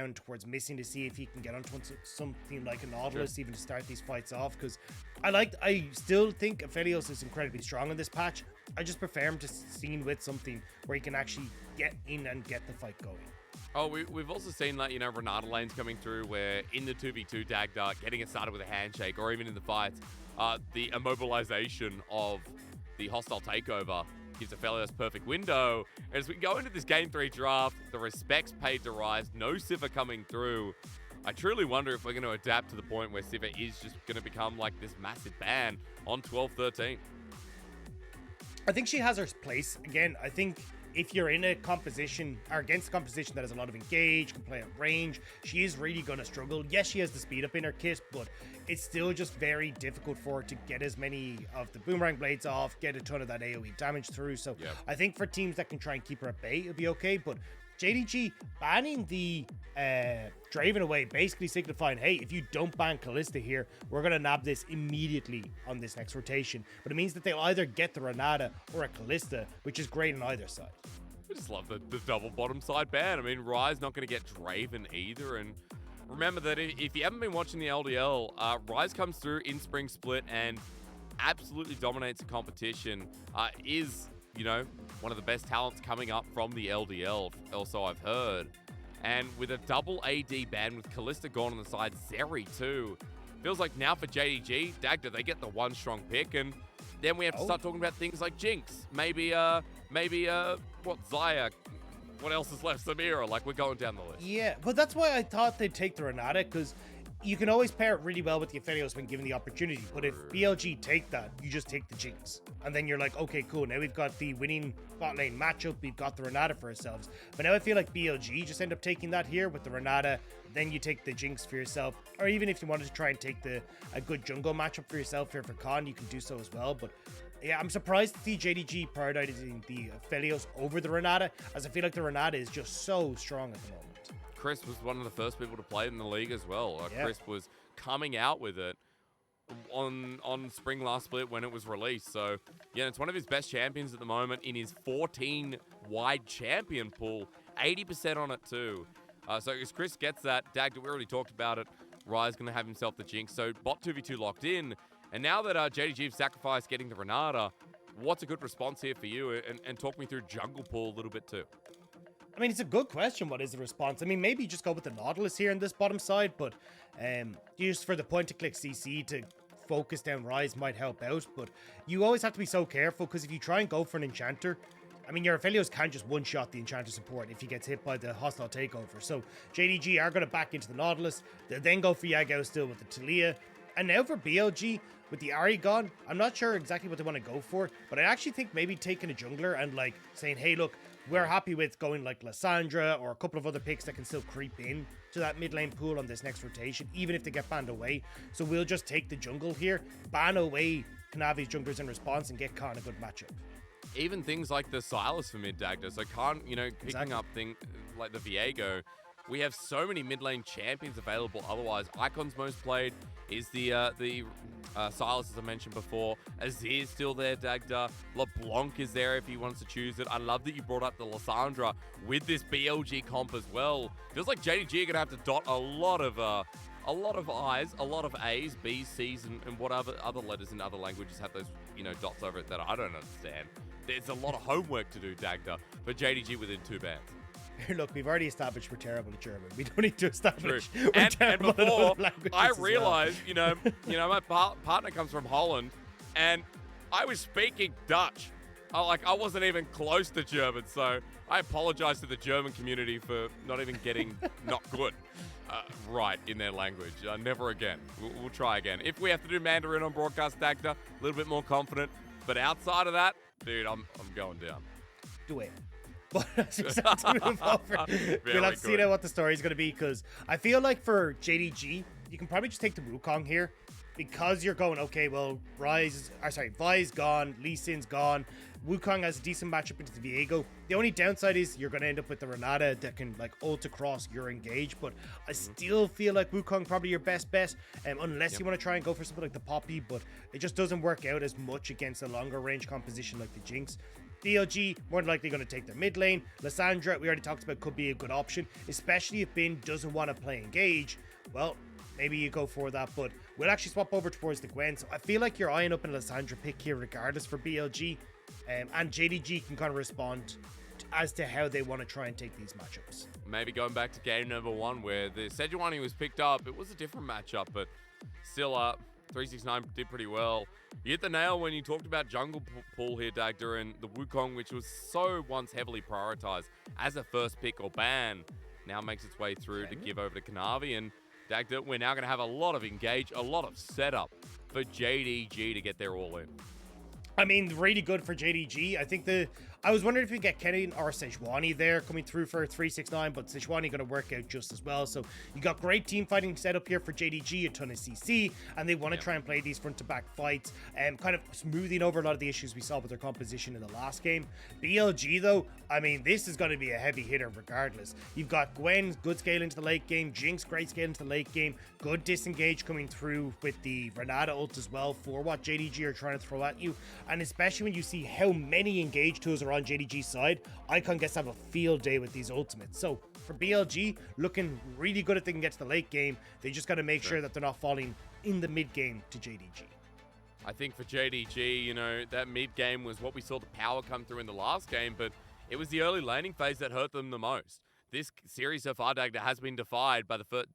down towards missing to see if he can get onto something like a Nautilus even to start these fights off, because I still think Aphelios is incredibly strong in this patch. I just prefer him to scene with something where he can actually get in and get the fight going. Oh, we've also seen that, Renata lanes coming through where in the 2v2 Dagda, getting it started with a handshake, or even in the fights, the immobilization of the hostile takeover gives Aphelios perfect window. And as we go into this Game 3 draft, the respects paid to Rise, no Sivir coming through. I truly wonder if we're going to adapt to the point where Sivir is just going to become like this massive ban on 12-13. I think she has her place. Again, I think if you're in a composition or against a composition that has a lot of engage, can play at range, she is really going to struggle. Yes, she has the speed up in her kit, but it's still just very difficult for her to get as many of the boomerang blades off, get a ton of that AoE damage through. So I think for teams that can try and keep her at bay, it'll be okay. But JDG banning the Draven away, basically signifying, hey, if you don't ban Kalista here, we're going to nab this immediately on this next rotation. But it means that they'll either get the Renata or a Kalista, which is great on either side. I just love the double bottom side ban. I mean, Rise not going to get Draven either. And remember that if you haven't been watching the LDL, Rise comes through in Spring Split and absolutely dominates the competition. Is one of the best talents coming up from the LDL, also I've heard. And with a double AD ban with Kalista gone on the side, Zeri too. Feels like now for JDG, Dagda, they get the one strong pick, and then we have to start talking about things like Jinx. Maybe Zaya. What else is left? Samira. Like, we're going down the list. Yeah, but that's why I thought they'd take the Renata, because you can always pair it really well with the Aphelios when given the opportunity. But if BLG take that, you just take the Jinx. And then you're like, okay, cool. Now we've got the winning bot lane matchup. We've got the Renata for ourselves. But now I feel like BLG just end up taking that here with the Renata. Then you take the Jinx for yourself. Or even if you wanted to try and take a good jungle matchup for yourself here for Khan, you can do so as well. But yeah, I'm surprised to see JDG prioritizing the Aphelios over the Renata, as I feel like the Renata is just so strong at the moment. Chris was one of the first people to play in the league as well. Chris was coming out with it on Spring last split when it was released. So, yeah, it's one of his best champions at the moment in his 14-wide champion pool. 80% on it too. So as Chris gets that, Dagda, we already talked about it, Rise going to have himself the Jinx. So bot 2v2 locked in. And now that JDG have sacrificed getting the Renata, what's a good response here for you? And talk me through jungle pool a little bit too. I mean, it's a good question. What is the response? I mean, maybe just go with the Nautilus here in this bottom side, but just for the point-and-click CC to focus down Rise might help out. But you always have to be so careful, because if you try and go for an Enchanter, I mean, your Aphelios can just one-shot the Enchanter support if he gets hit by the hostile takeover. So JDG are going to back into the Nautilus. They'll then go for Yagao still with the Talia. And now for BLG, with the Ahri gone, I'm not sure exactly what they want to go for, but I actually think maybe taking a jungler and like saying, hey, look, we're happy with going like Lissandra or a couple of other picks that can still creep in to that mid lane pool on this next rotation, even if they get banned away. So we'll just take the jungle here, ban away Kanavi's junglers in response, and get Khan a good matchup. Even things like the Silas for mid Dagda. So Khan, picking up things like the Viego. We have so many mid lane champions available. Otherwise, Icon's most played is the Silas, as I mentioned before. Azir's still there, Dagda. LeBlanc is there if he wants to choose it. I love that you brought up the Lissandra with this BLG comp as well. Feels like JDG are going to have to dot a lot of I's, a lot of A's, B's, C's, and what other letters in other languages have those, dots over it that I don't understand. There's a lot of homework to do, Dagda, for JDG within 2 bans. Look, we've already established we're terrible at German. We don't need to establish we're terrible and before, at languages. I realized, my partner comes from Holland, and I was speaking Dutch. I wasn't even close to German, so I apologize to the German community for not even getting not good right in their language. Never again. We'll try again. If we have to do Mandarin on broadcast, Dagda, a little bit more confident. But outside of that, dude, I'm going down. Do it. But let's just have to move over. We'll have to see now what the story is going to be, because I feel like for JDG, you can probably just take the Wukong here, because you're going, okay, well, Vi's gone, Lee Sin's gone, Wukong has a decent matchup into the Viego. The only downside is you're going to end up with the Renata that can like ult across your engage, but I still feel like Wukong probably your best bet, unless you want to try and go for something like the Poppy, but it just doesn't work out as much against a longer range composition like the Jinx. BLG, more than likely going to take their mid lane. Lissandra, we already talked about, could be a good option, especially if Bin doesn't want to play engage. Well, maybe you go for that, but we'll actually swap over towards the Gwen. So I feel like you're eyeing up a Lissandra pick here regardless for BLG. And JDG can kind of respond as to how they want to try and take these matchups. Maybe going back to game number 1 where the Sejuani was picked up, it was a different matchup, but still 369 did pretty well. You hit the nail when you talked about jungle pool here, Dagda, and the Wukong, which was so once heavily prioritized as a first pick or ban, now makes its way through to give over to Kanavi. And Dagda, we're now going to have a lot of engage, a lot of setup for JDG to get there all in. I mean, really good for JDG. I think I was wondering if you get Kenny or Sejuani there coming through for 369, but Sejuani going to work out just as well. So you got great team fighting set up here for JDG, a ton of CC, and they want to try and play these front-to-back fights, and kind of smoothing over a lot of the issues we saw with their composition in the last game. BLG, though, I mean, this is going to be a heavy hitter regardless. You've got Gwen, good scale into the late game, Jinx, great scale into the late game, good disengage coming through with the Renata ult as well for what JDG are trying to throw at you. And especially when you see how many engage tools are on JDG's side, Icon gets to have a field day with these ultimates. So for BLG, looking really good if they can get to the late game. They just got to make sure that they're not falling in the mid game to JDG. I think for JDG, you know, that mid game was what we saw the power come through in the last game, but it was the early laning phase that hurt them the most. This series so far, Dagda, has been defined by the first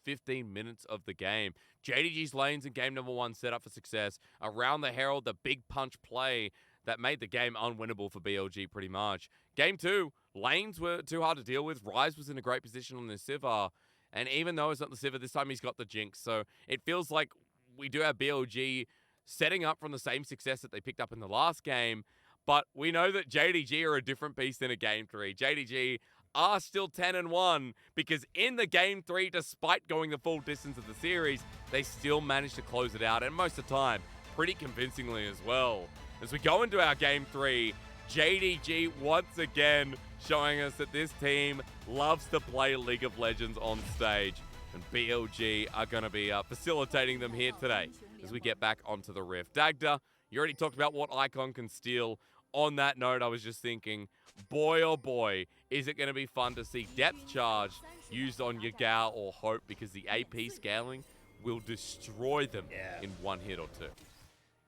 15 minutes of the game. JDG's lanes in game number 1 set up for success. Around the Herald, the big punch play that made the game unwinnable for BLG pretty much. Game 2, lanes were too hard to deal with. Ryze was in a great position on the Sivir. And even though it's not the Sivir, this time he's got the Jinx. So it feels like we do have BLG setting up from the same success that they picked up in the last game. But we know that JDG are a different beast in a Game 3. JDG are still 10-1 because in the Game 3, despite going the full distance of the series, they still managed to close it out, and most of the time, pretty convincingly as well. As we go into our Game 3, JDG once again showing us that this team loves to play League of Legends on stage, and BLG are going to be facilitating them here today as we get back onto the Rift. Dagda, you already talked about what Icon can steal. On that note, I was just thinking, boy oh boy, is it going to be fun to see Depth Charge used on Yagao or Hope, because the AP scaling will destroy them in one hit or two.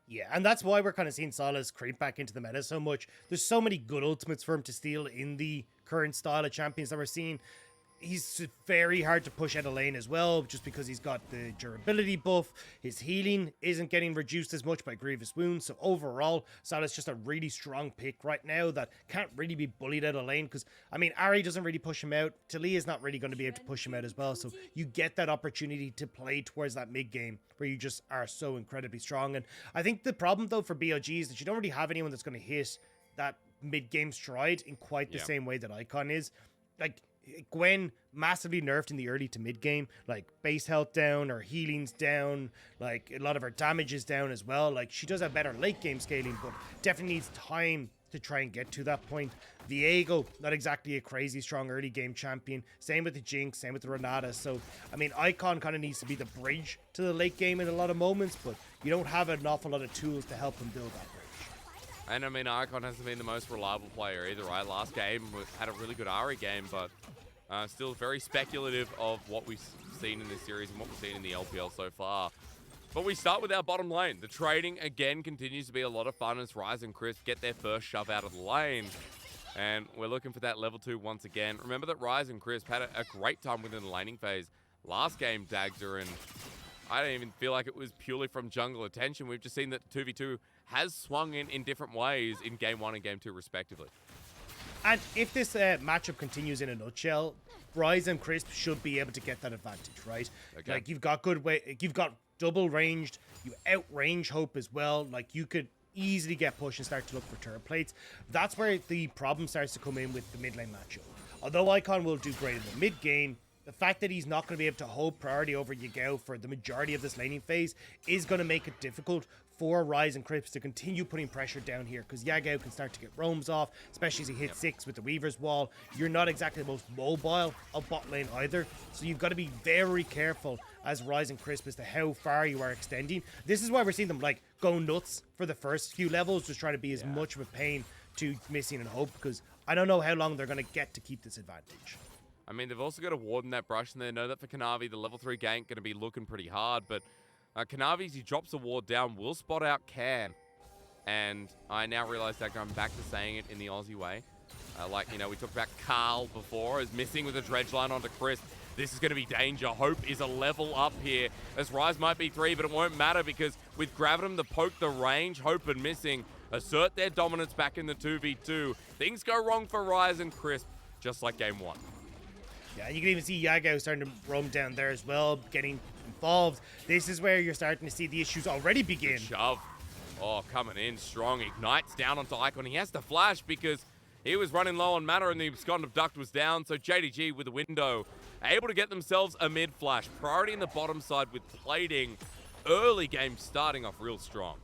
Yeah, and that's why we're kind of seeing Sylas creep back into the meta so much. There's so many good ultimates for him to steal in the current style of champions that we're seeing. He's very hard to push out of lane as well, just because he's got the durability buff. His healing isn't getting reduced as much by Grievous Wounds. So overall, Sylas just a really strong pick right now that can't really be bullied out of lane. Because, I mean, Ahri doesn't really push him out. Talia's not really going to be able to push him out as well. So you get that opportunity to play towards that mid game where you just are so incredibly strong. And I think the problem, though, for BLG is that you don't really have anyone that's going to hit that mid game stride in quite the same way that Icon is. Like, Gwen massively nerfed in the early to mid game, like base health down, or healing's down, like a lot of her damage is down as well. Like, she does have better late game scaling, but definitely needs time to try and get to that point. Viego, not exactly a crazy strong early game champion. Same with the Jinx, same with the Renata. So, I mean, Icon kind of needs to be the bridge to the late game in a lot of moments, but you don't have an awful lot of tools to help him build that bridge. And I mean, Icon hasn't been the most reliable player either, right? Last game had a really good Ahri game, but still very speculative of what we've seen in this series and what we've seen in the LPL so far. But we start with our bottom lane. The trading, again, continues to be a lot of fun as Ryze and Crisp get their first shove out of the lane. And we're looking for that level 2 once again. Remember that Ryze and Crisp had a great time within the laning phase last game, Dagda, and I don't even feel like it was purely from jungle attention. We've just seen that 2v2 has swung in different ways in Game 1 and Game 2 respectively. And if this matchup continues in a nutshell, Ryze and Crisp should be able to get that advantage, right? Okay. Like, you've got you've got double ranged, you outrange Hope as well. Like, you could easily get pushed and start to look for turret plates. That's where the problem starts to come in with the mid lane matchup. Although Icon will do great in the mid game, the fact that he's not going to be able to hold priority over Yagao for the majority of this laning phase is going to make it difficult for Rise and Crips to continue putting pressure down here, because Yagao can start to get roams off, especially as he hits 6 with the Weaver's Wall. You're not exactly the most mobile of bot lane either, so you've got to be very careful as Rise and Crisp as to how far you are extending. This is why we're seeing them like go nuts for the first few levels, just trying to be as much of a pain to Missing and Hope, because I don't know how long they're going to get to keep this advantage. I mean, they've also got a ward in that brush, and they know that for Kanavi, the level 3 gank going to be looking pretty hard, but Kanavi, as he drops a ward down, will spot out Can. And I now realize that I'm back to saying it in the Aussie way. Like, you know, we talked about Carl before as missing with a dredge line onto Chris. This is going to be danger. Hope is a level up here, as Rise might be 3, but it won't matter because with Gravitum to poke the range, Hope and Missing assert their dominance back in the 2v2. Things go wrong for Rise and Crisp, just like game 1. Yeah, you can even see Yagao starting to roam down there as well, getting involved. This is where you're starting to see the issues already begin. Good shove. Oh, coming in strong. Ignites down onto Icon. He has to flash because he was running low on mana and the Abscond Abduct was down. So JDG with a window, able to get themselves a mid flash. Priority in the bottom side with plating. Early game starting off real strong.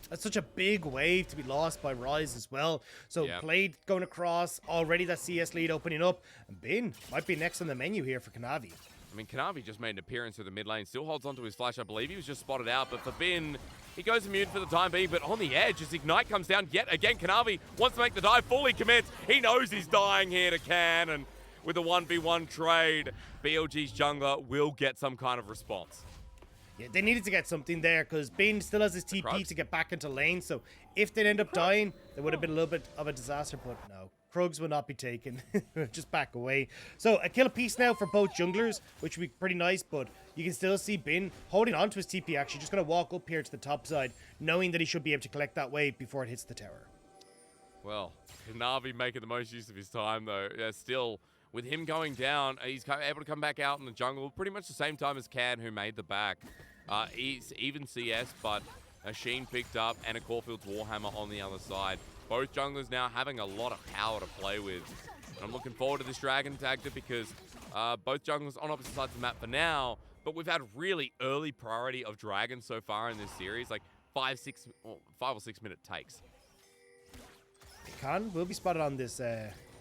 That's such a big wave to be lost by Rise as well. So Blade going across, already that CS lead opening up. And Bin might be next on the menu here for Kanavi. I mean, Kanavi just made an appearance through the mid lane. Still holds onto his flash. I believe he was just spotted out. But for Bin, he goes immune for the time being. But on the edge, as Ignite comes down yet again, Kanavi wants to make the dive. Fully commits. He knows he's dying here to Can. And with a 1v1 trade, BLG's jungler will get some kind of response. Yeah, they needed to get something there because Bin still has his TP to get back into lane. So if they'd end up dying, there would have been a little bit of a disaster. But no, Krugs will not be taken. Just back away. So a kill apiece now for both junglers, which would be pretty nice. But you can still see Bin holding on to his TP, actually. Just going to walk up here to the top side, knowing that he should be able to collect that wave before it hits the tower. Well, Kanavi making the most use of his time, though. Still, with him going down, he's able to come back out in the jungle pretty much the same time as Can, who made the back. He's even CS, but a Sheen picked up and a Caulfield's Warhammer on the other side. Both junglers now having a lot of power to play with. And I'm looking forward to this Dragon Tactic because both junglers on opposite sides of the map for now, but we've had really early priority of Dragon so far in this series, like 5 or 6 minute takes. Khan will be spotted on this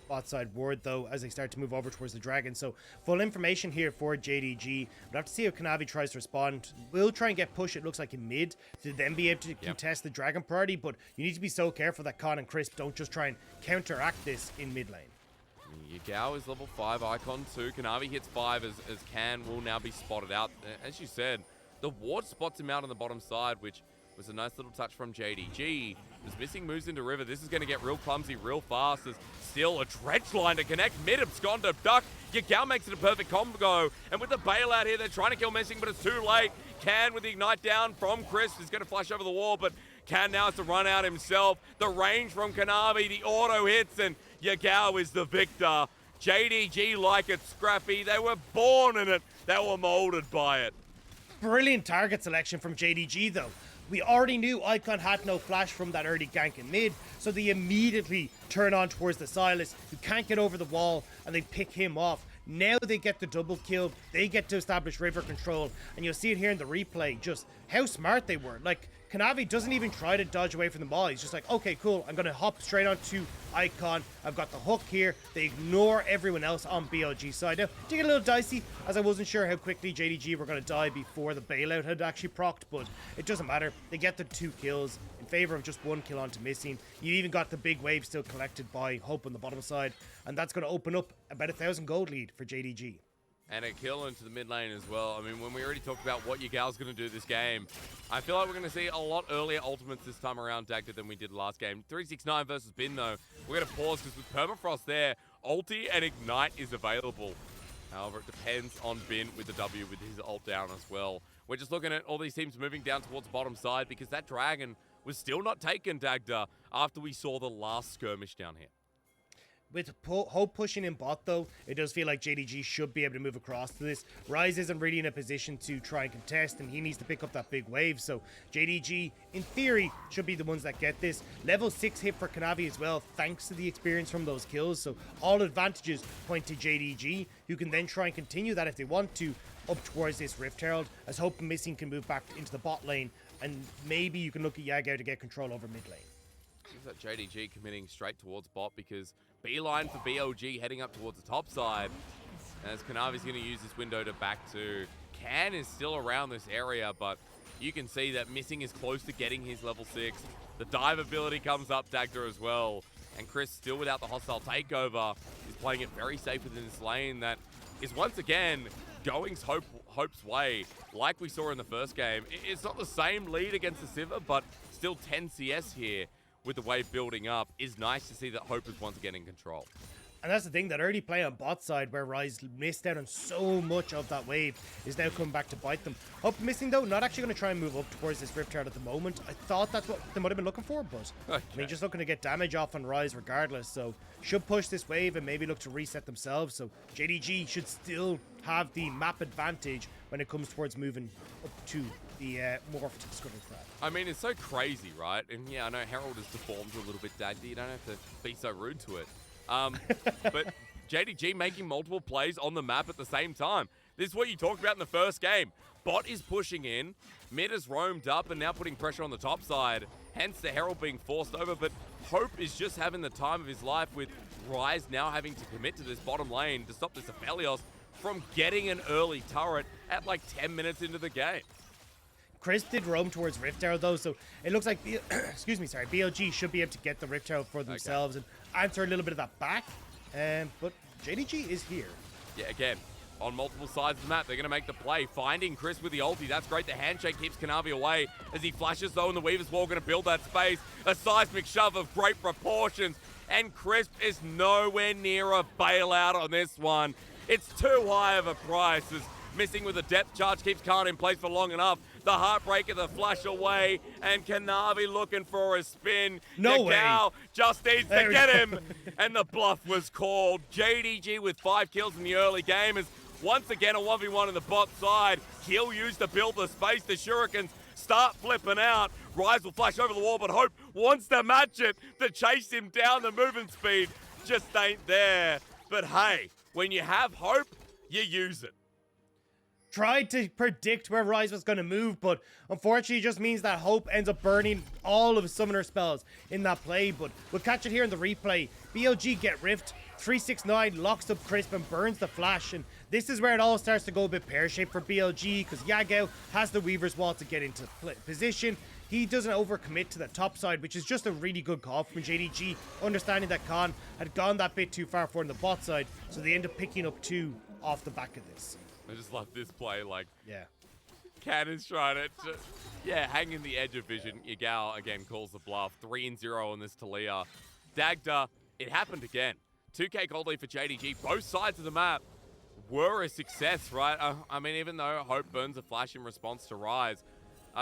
bot side ward though as they start to move over towards the dragon. So full information here for JDG. We'll have to see if Kanavi tries to respond. We'll try and get push, it looks like, in mid to then be able to contest the dragon priority, but you need to be so careful that Khan and Crisp don't just try and counteract this in mid lane. Yagao is level 5, Icon 2. Kanavi hits 5 as Can will now be spotted out. As you said, the ward spots him out on the bottom side, which was a nice little touch from JDG. Was missing moves into River. This is going to get real clumsy real fast. There's still a dredge line to connect. Mid Abscond Abduct. Yagao makes it a perfect combo. And with the bailout here, they're trying to kill Missing, but it's too late. Can with the Ignite down from Chris is going to flash over the wall, but Can now has to run out himself. The range from Kanavi, the auto hits, and Yagao is the victor. JDG like it scrappy. They were born in it. They were molded by it. Brilliant target selection from JDG though. We already knew Icon had no flash from that early gank in mid, so they immediately turn on towards the Silas, who can't get over the wall, and they pick him off. Now they get the double kill, they get to establish river control, and you'll see it here in the replay, just how smart they were. Like, Kanavi doesn't even try to dodge away from the ball. He's just like, okay, cool, I'm gonna hop straight onto Icon. I've got the hook here. They ignore everyone else on BLG side. Now, it did get a little dicey, as I wasn't sure how quickly JDG were gonna die before the bailout had actually procced, but it doesn't matter. They get the 2 kills in favor of just 1 kill onto Missing. You even got the big wave still collected by Hope on the bottom side, and that's gonna open up about 1,000 gold lead for JDG. And a kill into the mid lane as well. I mean, when we already talked about what Yagao's going to do this game, I feel like we're going to see a lot earlier ultimates this time around, Dagda, than we did last game. 369 versus Bin, though. We're going to pause because with Permafrost there, ulti and Ignite is available. However, it depends on Bin with the W with his ult down as well. We're just looking at all these teams moving down towards the bottom side because that dragon was still not taken, Dagda, after we saw the last skirmish down here. With Hope pushing in bot, though, it does feel like JDG should be able to move across to this. Rise isn't really in a position to try and contest, and he needs to pick up that big wave. So JDG, in theory, should be the ones that get this. Level 6 hit for Kanavi as well, thanks to the experience from those kills. So all advantages point to JDG, who can then try and continue that if they want to, up towards this Rift Herald, as Hope and Missing can move back into the bot lane and maybe you can look at Yagao to get control over mid lane. Seems that JDG committing straight towards bot because beeline for BLG heading up towards the top side. As Kanavi's going to use this window to back to. Can is still around this area, but you can see that Missing is close to getting his level 6. The dive ability comes up Dagda as well. And Chris, still without the hostile takeover, is playing it very safe within this lane that is once again going Hope's way, like we saw in the first game. It's not the same lead against the Sivir, but still 10 CS here with the wave building up. Is nice to see that Hope is once again in control. And that's the thing, that early play on bot side where Rise missed out on so much of that wave is now coming back to bite them. Hope Missing though, not actually going to try and move up towards this Rift Tower at the moment. I thought that's what they might have been looking for, but okay. I mean, just looking to get damage off on Rise regardless. So should push this wave and maybe look to reset themselves. So JDG should still have the map advantage when it comes towards moving up to the Morph to Discovery Threat. I mean, it's so crazy, right? And yeah, I know Herald is deformed a little bit, Dagda. You don't have to be so rude to it. But JDG making multiple plays on the map at the same time. This is what you talked about in the first game. Bot is pushing in, mid has roamed up and now putting pressure on the top side, hence the Herald being forced over, but Hope is just having the time of his life with Rise now having to commit to this bottom lane to stop this Aphelios from getting an early turret at like 10 minutes into the game. Chris did roam towards Rift Tower though, so it looks like BLG should be able to get the Rift Tower for themselves and answer a little bit of that back. But JDG is here. Yeah, again, on multiple sides of the map, they're going to make the play. Finding Chris with the ulti, that's great. The handshake keeps Kanavi away as he flashes though, and the Weaver's Wall going to build that space. A seismic shove of great proportions, and Crisp is nowhere near a bailout on this one. It's too high of a price as Missing with a depth charge keeps Khan in place for long enough. The Heartbreaker, the flash away, and Kanavi looking for a spin. No way. Just needs to get him. And the bluff was called. JDG with 5 kills in the early game is once again a 1v1 on the bot side. He'll use to build the space. The Shurikens start flipping out. Rise will flash over the wall, but Hope wants to match it to chase him down. The movement speed just ain't there. But hey, when you have Hope, you use it. Tried to predict where Rise was going to move, but unfortunately it just means that Hope ends up burning all of his summoner spells in that play. But we'll catch it here in the replay. BLG get Rift, 369 locks up Crisp and burns the flash, and this is where it all starts to go a bit pear-shaped for BLG because Yagao has the Weaver's Wall to get into position. He doesn't overcommit to the top side, which is just a really good call from JDG, understanding that Khan had gone that bit too far for on the bot side, so they end up picking up 2 off the back of this. I just love this play, like, yeah. Cannon's trying to hang in the edge of vision. Yagao again calls the bluff. 3-0 on this Talia. Dagda, it happened again. 2k gold lead for JDG. Both sides of the map were a success, right? I mean, even though Hope burns a flash in response to Rise,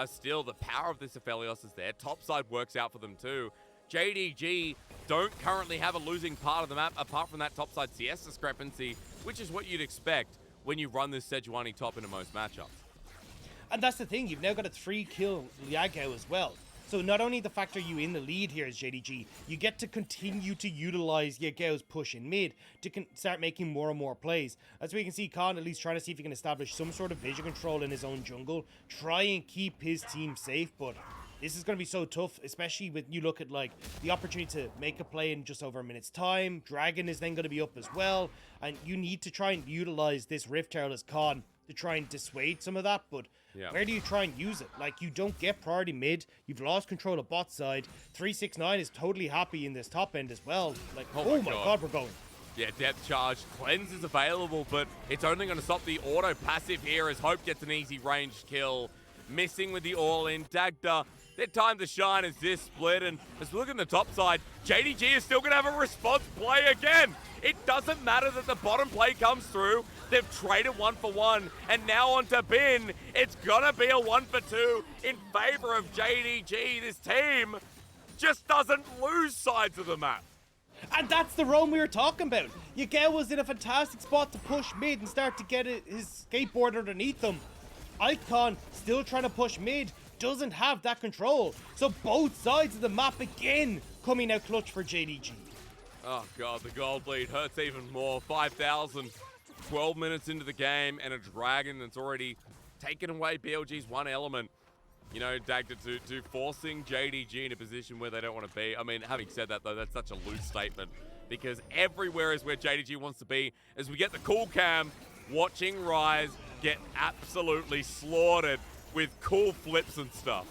still the power of this Aphelios is there. Top side works out for them too. JDG don't currently have a losing part of the map apart from that top side CS discrepancy, which is what you'd expect when you run this Sejuani top into most matchups. And that's the thing, you've now got a 3-kill Yagao as well. So not only the fact are you in the lead here as JDG, you get to continue to utilize Yagao's push in mid to start making more and more plays. As we can see, Khan at least trying to see if he can establish some sort of vision control in his own jungle, try and keep his team safe, but this is going to be so tough, especially when you look at like the opportunity to make a play in just over a minute's time. Dragon is then going to be up as well, and you need to try and utilize this Rift Tower as Khan to try and dissuade some of that, but where do you try and use it? Like, you don't get priority mid, you've lost control of bot side. 369 is totally happy in this top end as well. Like, oh my god, we're going. Yeah, depth charge. Cleanse is available, but it's only going to stop the auto passive here as Hope gets an easy ranged kill. Missing with the all-in. Dagda, their time to shine is this split, and as we look at the top side, JDG is still going to have a response play again. It doesn't matter that the bottom play comes through. They've traded 1 for 1, and now on to Bin. It's going to be a 1 for 2 in favor of JDG. This team just doesn't lose sides of the map. And that's the roam we were talking about. Yagao was in a fantastic spot to push mid and start to get his skateboard underneath them. Icon still trying to push mid, doesn't have that control. So both sides of the map again coming out clutch for JDG. Oh god, the gold lead hurts even more. 5,000, 12 minutes into the game, and a Dragon that's already taken away BLG's one element. you know, Dagda, to forcing JDG in a position where they don't want to be. I mean, having said that, though, that's such a loose statement because everywhere is where JDG wants to be. As we get the cool cam, watching Rise get absolutely slaughtered with cool flips and stuff.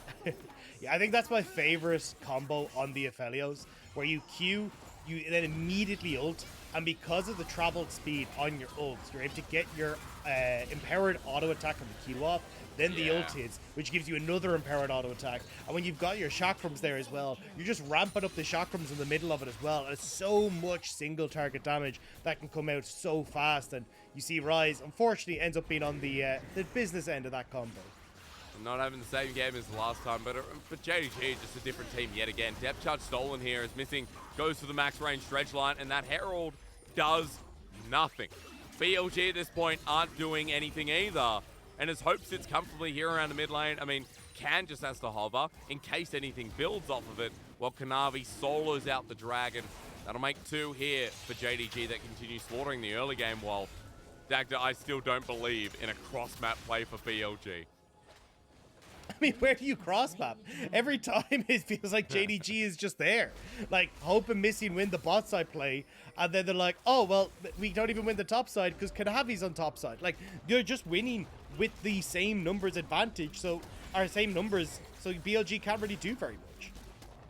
Yeah, I think that's my favorite combo on the Aphelios, where you Q, you then immediately ult, and because of the travel speed on your ult, you're able to get your empowered auto attack on the Q off, then the ult hits, which gives you another empowered auto attack. And when you've got your chakrams there as well, you're just ramping up the chakrams in the middle of it as well. And it's so much single target damage that can come out so fast. And you see Rise, unfortunately, ends up being on the business end of that combo. Not having the same game as the last time, but JDG, just a different team yet again. Depth charge stolen here is missing, goes for the max range stretch line, and that Herald does nothing. BLG at this point aren't doing anything either, and as Hope sits comfortably here around the mid lane, I mean, Can just has to hover in case anything builds off of it, while Kanavi solos out the Dragon. That'll make 2 here for JDG that continues slaughtering the early game, while Dagda, I still don't believe in a cross-map play for BLG. I mean, where do you cross map? Every time it feels like JDG is just there. Like, Hope and Missing win the bot side play, and then they're like, oh, well, we don't even win the top side because Kanavi's on top side. Like, you're just winning with the same numbers advantage, so BLG can't really do very much.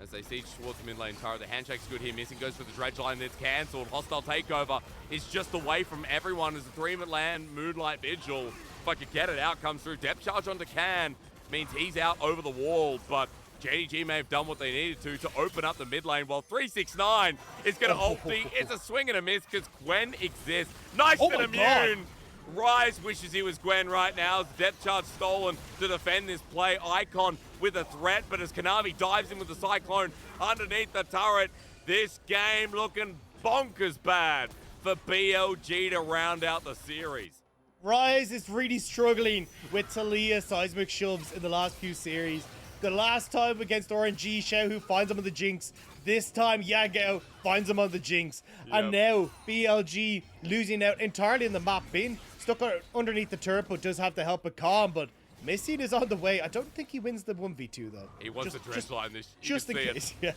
As they siege towards the mid lane turret, the handshake's good here. Missing goes for the dredge line, that's cancelled. Hostile takeover is just away from everyone as the 3-man land Moonlight Vigil. If I could get it out, comes through. Depth charge onto Can. Means he's out over the wall, but JDG may have done what they needed to open up the mid lane, while 369 is going to ulti. It's a swing and a miss because Gwen exists. Nice and immune. Rise wishes he was Gwen right now. Depth charge stolen to defend this play. Icon with a threat, but as Kanavi dives in with the Cyclone underneath the turret, this game looking bonkers bad for BLG to round out the series. Rise is really struggling with Talia seismic shoves in the last few series. The last time against RNG, Xiaohu finds him on the Jinx. This time, Yagao finds him on the Jinx. Yep. And now, BLG losing out entirely in the map. Being stuck underneath the turret, but does have the help of Calm, but Missing is on the way. I don't think he wins the 1v2, though. He wants a dredge line this. Just in case, yeah.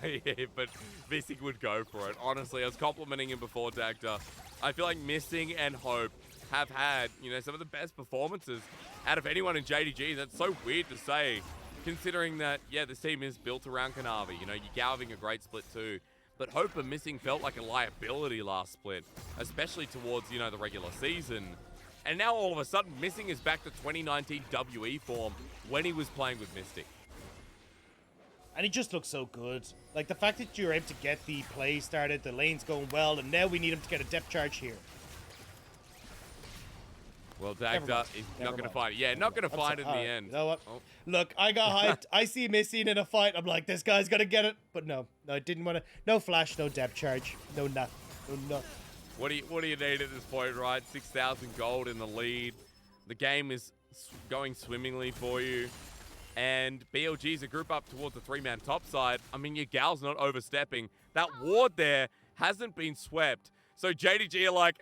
Yeah, but Missing would go for it. Honestly, I was complimenting him before, Dagda. I feel like Missing and Hope have had, you know, some of the best performances out of anyone in JDG. That's so weird to say, considering that, yeah, this team is built around Kanavi. You know, Yagao having a great split too. But Hope and Missing felt like a liability last split, especially towards, you know, the regular season. And now all of a sudden, Missing is back to 2019 WE form when he was playing with Mystic. And he just looks so good. Like, the fact that you're able to get the play started, the lane's going well, and now we need him to get a depth charge here. Well, Dagda is not going to find it. Yeah, not going to find it in the end. You know what? Oh. Look, I got hyped. I see Missing in a fight. I'm like, this guy's going to get it. But no, I didn't want to. No flash, no depth charge. No nothing. No nothing. What do you need at this point, right? 6,000 gold in the lead. The game is going swimmingly for you. And BLG's a group up towards the 3-man top side. I mean, your gal's not overstepping. That ward there hasn't been swept. So JDG are like,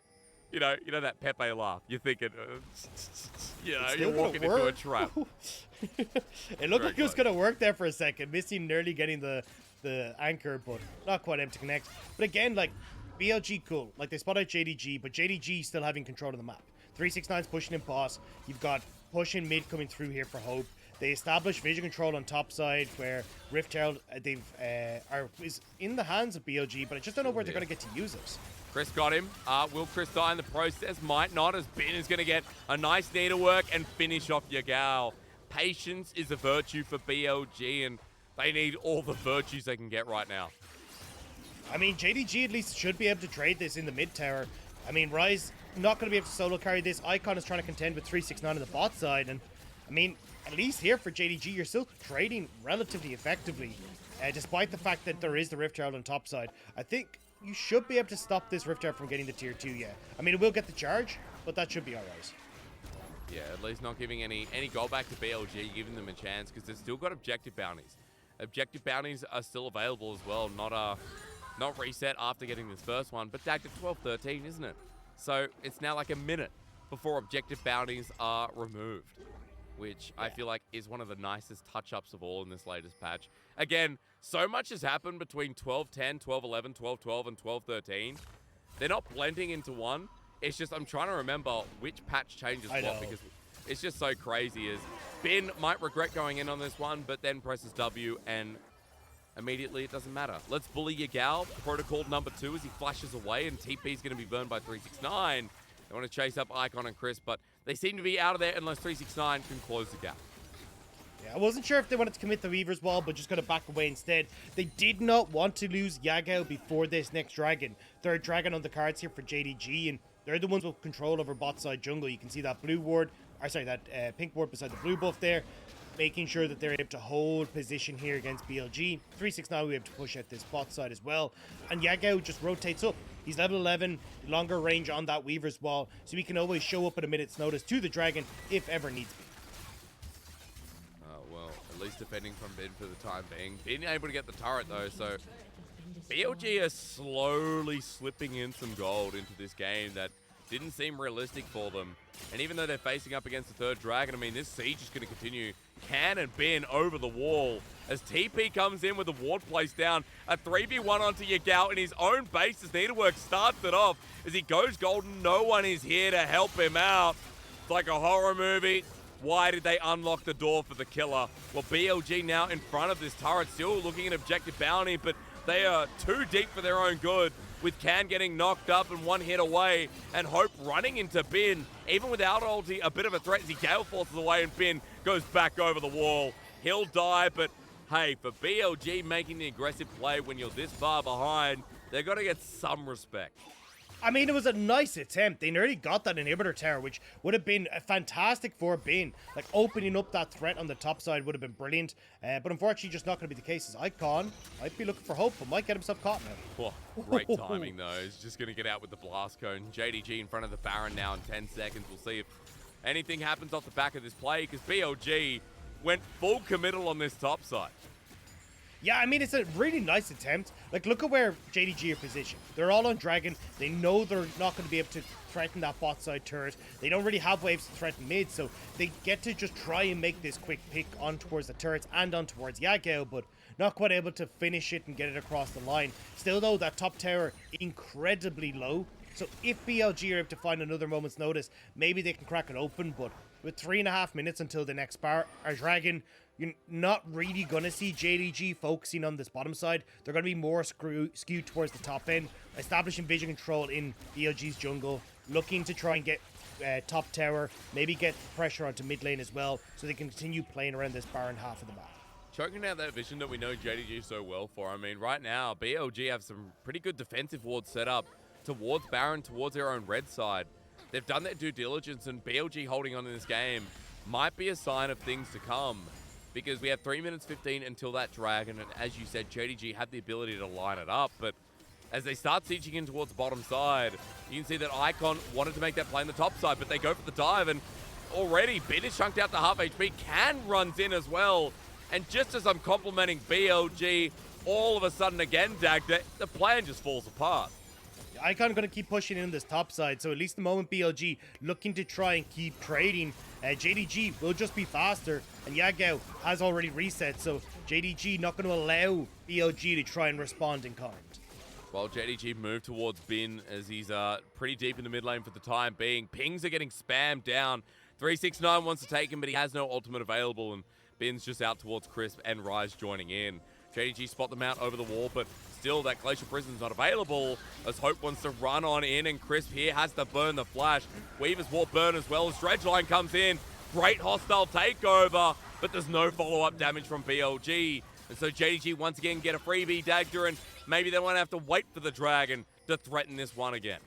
you know that Pepe laugh. You're thinking, you're walking into a trap. It looked like it was going to work there for a second. Missing nearly getting the anchor, but not quite able to connect. But again, like, BLG cool. Like, they spot out JDG, but JDG still having control of the map. 369's pushing in boss. You've got pushing mid coming through here for Hope. They establish vision control on top side where Rift Herald is in the hands of BLG, but I just don't know where they're going to get to use it. Chris got him. Will Chris die in the process? Might not, as Ben is going to get a nice needlework and finish off Yagao. Patience is a virtue for BLG, and they need all the virtues they can get right now. I mean, JDG at least should be able to trade this in the mid tower. I mean, Rise not going to be able to solo carry this. Icon is trying to contend with 369 on the bot side, and I mean, at least here for JDG, you're still trading relatively effectively, despite the fact that there is the Rift Herald on top side. I think you should be able to stop this Rift Herald from getting the tier 2, yeah. I mean, it will get the charge, but that should be alright. Yeah, at least not giving any gold back to BLG, giving them a chance, because they've still got objective bounties. Objective bounties are still available as well, not reset after getting this first one, but tagged at 12-13, isn't it? So it's now like a minute before objective bounties are removed. which I feel like is one of the nicest touch-ups of all in this latest patch. Again, so much has happened between 12-10, 12-11, 12-12, and 12-13. They're not blending into one. It's just I'm trying to remember which patch changes what because it's just so crazy. As Bin might regret going in on this one, but then presses W and immediately it doesn't matter. Let's bully Yagao. Protocol number 2 as he flashes away, and TP's going to be burned by 369. They want to chase up Icon and Chris, but they seem to be out of there unless 369 can close the gap. Yeah, I wasn't sure if they wanted to commit the Weaver's Wall, but just going to back away instead. They did not want to lose Yagao before this next Dragon. Third Dragon on the cards here for JDG, and they're the ones with control over bot side jungle. You can see that blue ward, or sorry, that pink ward beside the blue buff there, making sure that they're able to hold position here against BLG. 369 will be able to push out this bot side as well. And Yagao just rotates up. He's level 11, longer range on that Weaver's Wall, so he can always show up at a minute's notice to the Dragon if ever needs be. Well, at least defending from Bin for the time being. Being able to get the turret though, so BLG are slowly slipping in some gold into this game that didn't seem realistic for them. And even though they're facing up against the third Dragon, I mean, this siege is going to continue. Can and Bin over the wall as TP comes in with the ward placed down. A 3v1 onto Yagao in his own base as Needlework starts it off. As he goes golden, no one is here to help him out. It's like a horror movie. Why did they unlock the door for the killer? Well, BLG now in front of this turret, still looking at objective bounty, but they are too deep for their own good, with Can getting knocked up and one hit away, and Hope running into Bin. Even without ulti, a bit of a threat as he gale forces away, and Bin goes back over the wall. He'll die, but hey, for BLG making the aggressive play when you're this far behind, they've got to get some respect. I mean, it was a nice attempt. They nearly got that inhibitor tower, which would have been fantastic for Bin. Like, opening up that threat on the top side would have been brilliant. But unfortunately, just not going to be the case. As Icon might be looking for Hope, but might get himself caught now. Oh, great timing, though. He's just going to get out with the blast cone. JDG in front of the Baron now in 10 seconds. We'll see if anything happens off the back of this play, because BLG went full committal on this top side. Yeah, I mean, it's a really nice attempt. Like, look at where JDG are positioned. They're all on Dragon. They know they're not going to be able to threaten that bot side turret. They don't really have waves to threaten mid, so they get to just try and make this quick pick on towards the turrets and on towards Yagao, but not quite able to finish it and get it across the line. Still, though, that top tower incredibly low. So if BLG are able to find another moment's notice, maybe they can crack it open, but with 3.5 minutes until the next Dragon, you're not really going to see JDG focusing on this bottom side. They're going to be more skewed towards the top end, establishing vision control in BLG's jungle, looking to try and get top tower, maybe get pressure onto mid lane as well, so they can continue playing around this Baron half of the map. Choking out that vision that we know JDG so well for. I mean, right now, BLG have some pretty good defensive wards set up towards Baron, towards their own red side. They've done their due diligence, and BLG holding on in this game might be a sign of things to come, because we have 3 minutes 15 until that Dragon, and as you said, JDG had the ability to line it up, but as they start sieging in towards the bottom side, you can see that Icon wanted to make that play on the top side, but they go for the dive, and already Bin is chunked out to half HP. Can runs in as well, and just as I'm complimenting BLG, all of a sudden again, Dagda, the plan just falls apart. Icon going to keep pushing in this top side, so at least the moment BLG looking to try and keep trading, JDG will just be faster, and Yagao has already reset, so JDG not going to allow BLG to try and respond in kind. Well, JDG moved towards Bin as he's pretty deep in the mid lane for the time being. Pings are getting spammed down. 369 wants to take him, but he has no ultimate available, and Bin's just out towards Crisp and Rise joining in. JDG spot them out over the wall, but still that Glacial Prison's not available as Hope wants to run on in, and Crisp here has to burn the flash. Weaver's Wall burn as well as Dredgeline comes in. Great hostile takeover, but there's no follow-up damage from BLG. And so JDG once again get a freebie Dagda, and maybe they won't have to wait for the Dragon to threaten this one again.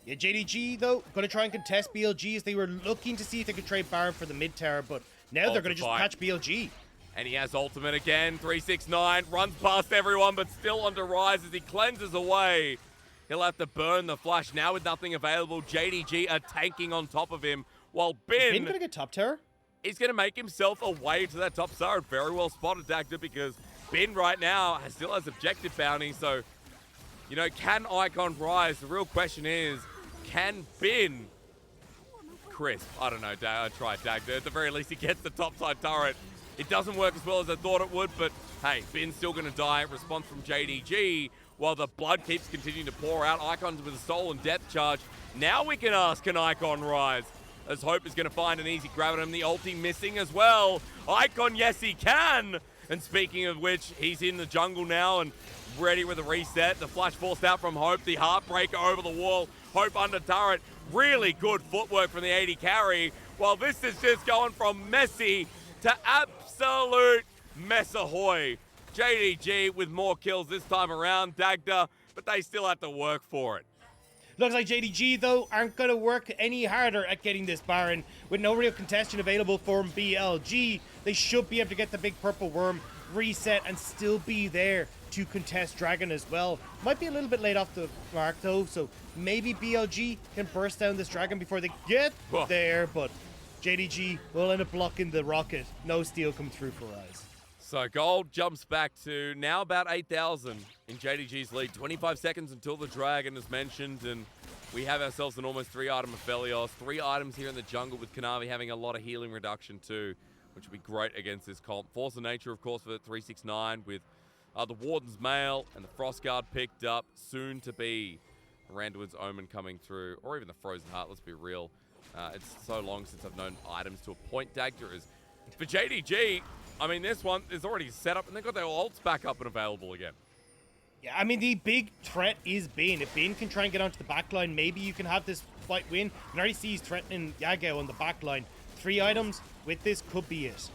Yeah, JDG, though, going to try and contest BLG as they were looking to see if they could trade Baron for the mid tower, but now they're going to just catch BLG. And he has ultimate again. 369 runs past everyone, but still onto Rise as he cleanses away. He'll have to burn the flash now with nothing available. JDG are tanking on top of him, while Bin going to get top tower? He's going to make himself a way to that top star. Very well spotted, Dagda, because Bin right now still has objective bounty. So, you know, can Icon rise? The real question is, can Bin crisp. I don't know, I tried Dagda. At the very least, he gets the topside turret. It doesn't work as well as I thought it would, but hey, Bin's still going to die. Response from JDG, while the blood keeps continuing to pour out. Icon's with a stolen death charge. Now we can ask, can Icon rise? As Hope is going to find an easy grab at him. The ulti missing as well. Icon, yes, he can. And speaking of which, he's in the jungle now and ready with a reset. The flash forced out from Hope. The heartbreaker over the wall. Hope under turret. Really good footwork from the AD carry. While this is just going from messy to absolute mess ahoy. JDG with more kills this time around, Dagda, but they still have to work for it. Looks like JDG, though, aren't going to work any harder at getting this Baron. With no real contestant available for BLG, they should be able to get the big purple worm, reset, and still be there to contest Dragon as well. Might be a little bit late off the mark, though, so maybe BLG can burst down this Dragon before they get there, but JDG will end up blocking the rocket. No steal come through for Rise. So gold jumps back to now about 8,000 in JDG's lead. 25 seconds until the Dragon is mentioned, and we have ourselves an almost 3-item Aphelios. 3 items here in the jungle with Kanavi having a lot of healing reduction too, which would be great against this comp. Force of Nature, of course, for 369 with the Warden's Mail and the Frost Guard picked up. Soon to be Randwood's Omen coming through, or even the Frozen Heart, let's be real. It's so long since I've known items to a point. Dagda is... For JDG, I mean, this one is already set up, and they've got their ults back up and available again. Yeah, I mean, the big threat is Bane. If Bane can try and get onto the backline, maybe you can have this fight win. And already see he's threatening Yagao on the backline. 3 items with this could be it.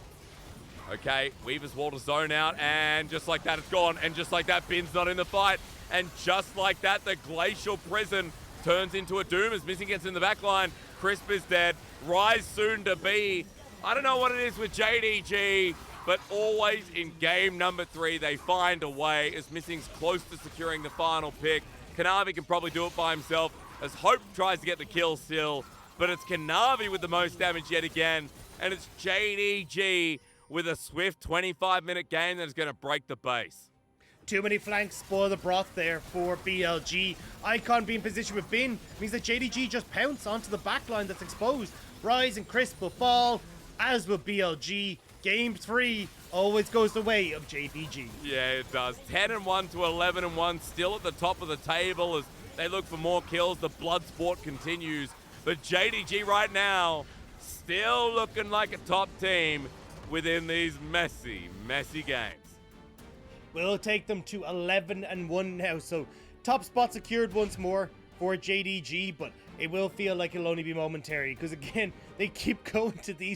Okay, Weaver's walled a zone out, and just like that, it's gone. And just like that, Bin's not in the fight. And just like that, the Glacial Prison turns into a Doom as Missing gets in the backline. Crisp is dead. Rise soon to be. I don't know what it is with JDG, but always in game number 3, they find a way as Missing's close to securing the final pick. Kanavi can probably do it by himself as Hope tries to get the kill still, but it's Kanavi with the most damage yet again, and it's JDG with a swift 25-minute game that is going to break the base. Too many flanks spoil the broth there for BLG. Icon being positioned with Bin means that JDG just pounce onto the backline that's exposed. Rise and Crisp will fall, as will BLG. Game 3 always goes the way of JDG. Yeah, it does. 10-1 to 11-1, still at the top of the table as they look for more kills. The blood sport continues. But JDG right now, still looking like a top team within these messy, messy games. We'll take them to 11-1 now, so top spot secured once more for JDG, but it will feel like it'll only be momentary, because again, they keep going to these